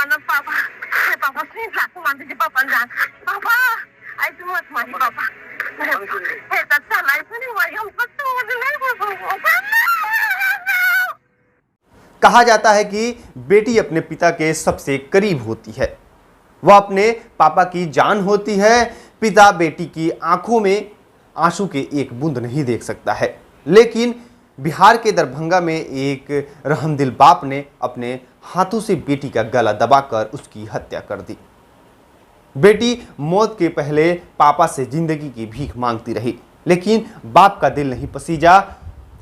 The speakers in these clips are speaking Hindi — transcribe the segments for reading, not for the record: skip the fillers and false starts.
पापा ना पापा हे पापा प्लीज लाखो मानते जी पापा जान पापा आई तू मत मारी पापा हे तत्सा लाइफ नहीं हुआ हम पत्तों में नहीं कहा जाता है कि बेटी अपने पिता के सबसे करीब होती है, वह अपने पापा की जान होती है। पिता बेटी की आंखों में आंसू के एक बूंद नहीं देख सकता है, लेकिन बिहार के दरभंगा में एक रहमदिल बाप ने अपने हाथों से बेटी का गला दबाकर उसकी हत्या कर दी। बेटी मौत के पहले पापा से जिंदगी की भीख मांगती रही, लेकिन बाप का दिल नहीं पसीजा।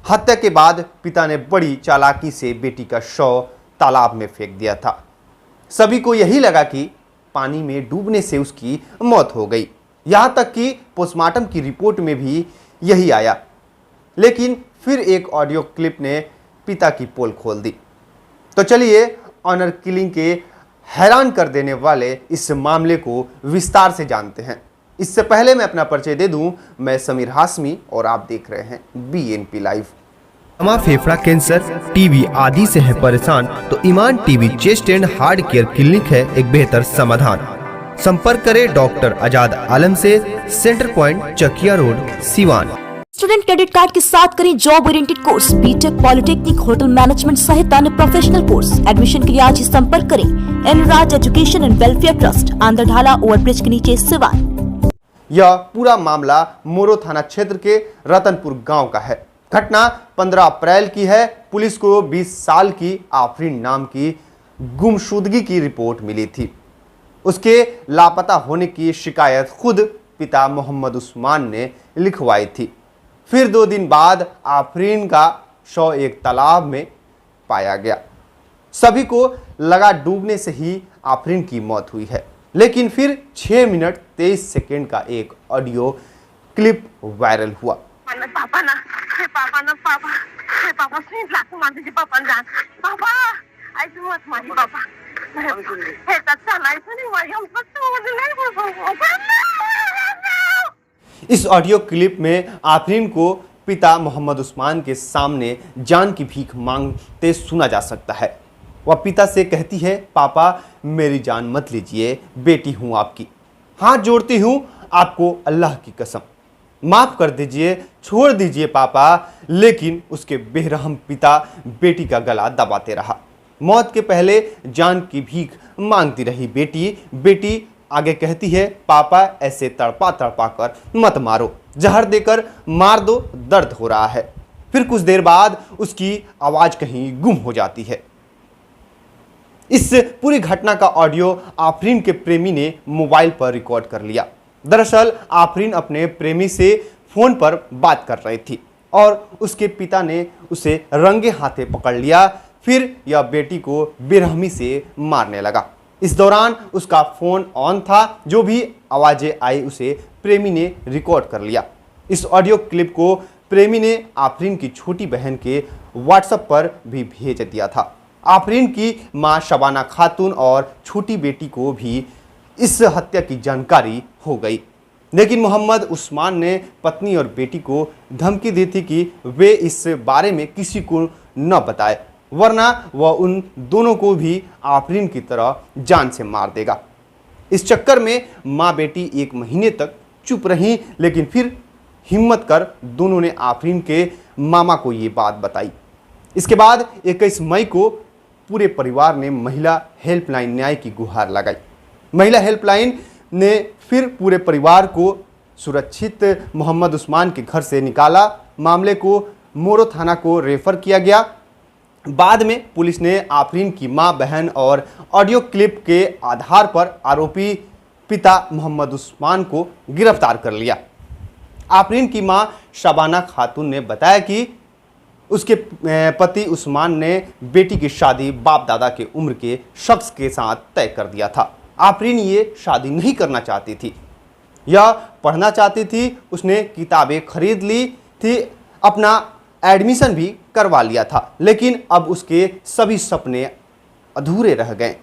हत्या के बाद पिता ने बड़ी चालाकी से बेटी का शव तालाब में फेंक दिया था। सभी को यही लगा कि पानी में डूबने से उसकी मौत हो गई, यहाँ तक कि पोस्टमार्टम की रिपोर्ट में भी यही आया। लेकिन फिर एक ऑडियो क्लिप ने पिता की पोल खोल दी। तो चलिए ऑनर किलिंग के हैरान कर देने वाले इस मामले को विस्तार से जानते हैं। इससे पहले मैं अपना परिचय दे दूं, मैं समीर हाशमी और आप देख रहे हैं BNP लाइव। अमा फेफड़ा कैंसर, टीबी आदि से है परेशान तो Iman TB chest and heart care clinic है एक बेहतर समाधान। संपर्क करें डॉक्टर आजाद आलम से, centre point Chakiya road, Siwan. Student credit card के साथ करें job oriented course, BTech, polytechnic, hotel management सहित अन्य प्रोफेशनल कोर्स। एडमिशन के लिए आज ही संपर्क करें Enraj education and welfare trust, Andhradhala overbridge के नीचे, सिवान। यह पूरा मामला मोरो थाना क्षेत्र के रतनपुर गांव का है। घटना 15 अप्रैल की है। पुलिस को 20 साल की आफरीन नाम की गुमशुदगी की रिपोर्ट मिली थी। उसके लापता होने की शिकायत खुद पिता मोहम्मद उस्मान ने लिखवाई थी। फिर 2 दिन बाद आफरीन का शव एक तालाब में पाया गया। सभी को लगा डूबने से ही आफरीन की मौत हुई है, लेकिन फिर 6 मिनट 23 सेकेंड का एक ऑडियो क्लिप वायरल हुआ। पापा ना पापा हे पापा प्लीज लाखो मानते जी पापा जान पापा आई तू मत मारी पापा हे तत्सा लाइफ नहीं हुआ हम पत्तों में नहीं इस ऑडियो क्लिप में आफरीन को पिता मोहम्मद उस्मान के सामने जान की भीख मांगते सुना जा सकता है। वह पिता से कहती है, पापा मेरी जान मत लीजिए, बेटी हूं आपकी, हाथ जोड़ती हूं आपको अल्लाह की कसम, माफ कर दीजिए, छोड़ दीजिए पापा। लेकिन उसके बेरहम पिता बेटी का गला दबाते रहा। मौत के पहले जान की भीख मांगती रही बेटी आगे कहती है, पापा ऐसे तड़पा तड़पा कर मत मारो, जहर देकर मार दो, दर्द हो रहा है। फिर कुछ देर बाद उसकी आवाज कहीं गुम हो जाती है। इस पूरी घटना का ऑडियो आफरीन के प्रेमी ने मोबाइल पर रिकॉर्ड कर लिया। दरअसल आफरीन अपने प्रेमी से फोन पर बात कर रही थी और उसके पिता ने उसे रंगे हाथे पकड़ लिया। फिर यह बेटी को बेरहमी से मारने लगा। इस दौरान उसका फोन ऑन था, जो भी आवाजें आई उसे प्रेमी ने रिकॉर्ड कर लिया। इस ऑडियो क्लिप को प्रेमी ने आफरीन की छोटी बहन के व्हाट्सएप पर भी भेज दिया था। आफरीन की मां शबाना खातून और छोटी बेटी को भी इस हत्या की जानकारी हो गई, लेकिन मोहम्मद उस्मान ने पत्नी और बेटी को धमकी दी थी कि वे इस बारे में किसी को न बताए, वरना वह उन दोनों को भी आफरीन की तरह जान से मार देगा। इस चक्कर में माँ बेटी 1 महीने तक चुप रहीं, लेकिन फिर हिम्मत कर दोनों ने आफरीन के मामा को ये बात बताई। इसके बाद 21 मई को पूरे परिवार ने महिला हेल्पलाइन न्याय की गुहार लगाई। महिला हेल्पलाइन ने फिर पूरे परिवार को सुरक्षित मोहम्मद उस्मान के घर से निकाला। मामले को मोरो थाना को रेफर किया गया। बाद में पुलिस ने आफरीन की मां, बहन और ऑडियो क्लिप के आधार पर आरोपी पिता मोहम्मद उस्मान को गिरफ्तार कर लिया। आफरीन की मां शबाना खातून ने बताया कि उसके पति उस्मान ने बेटी की शादी बाप दादा के उम्र के शख्स के साथ तय कर दिया था। आफरीन ये शादी नहीं करना चाहती थी, यह पढ़ना चाहती थी। उसने किताबें खरीद ली थी, अपना एडमिशन भी करवा लिया था, लेकिन अब उसके सभी सपने अधूरे रह गए।